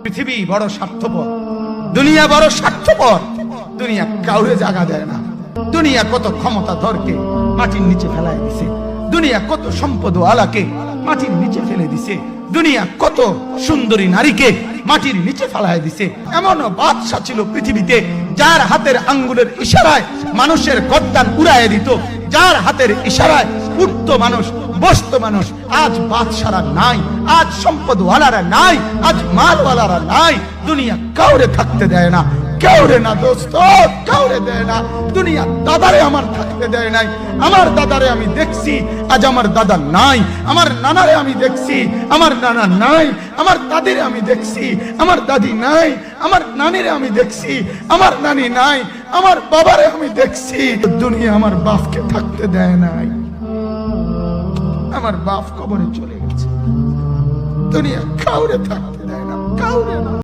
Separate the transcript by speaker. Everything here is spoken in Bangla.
Speaker 1: পৃথিবী বড় স্বার্থপর, দুনিয়া বড় স্বার্থপর। দুনিয়া কাউরে জায়গা দেয় না। দুনিয়া কত ক্ষমতাধরকে মাটির নিচে ফেলায় দিছে। দুনিয়া কত সম্পদ আলাকে মাটির নিচে ফেলে দিছে। দুনিয়া কত সুন্দরী নারীকে মাটির নিচে ফেলায় দিছে। এমন বাদশা ছিল পৃথিবীতে যার হাতের আঙ্গুলের ইশারায় মানুষের গর্দান উড়াইয়া দিত, যার হাতের ইশারায় উঠত মানুষ, বসত মানুষ। আজ বাদশারা নাই, আজ সম্পদওয়ালারা নাই, আজ মালওয়ালারা নাই। দুনিয়া কাউরে থাকতে দেয় না, কাউরে না দোস্ত, কাউরে দেয় না। দুনিয়া দাদারে আমার থাকতে দেয় নাই। আমার দাদারে আমি দেখছি, আজ আমার দাদা নাই। আমার নানারে আমি দেখছি, আমার নানা নাই। আমার দাদিরে আমি দেখছি, আমার দাদি নাই। আমার নানিরে আমি দেখছি, আমার নানি নাই। আমার বাবারে আমি দেখছি। দুনিয়া আমার বাপকে থাকতে দেয় নাই। আমার বাপ কবরে চলে গেছে। দুনিয়া কাউরে থাকতে দেয় না, কাউরে না।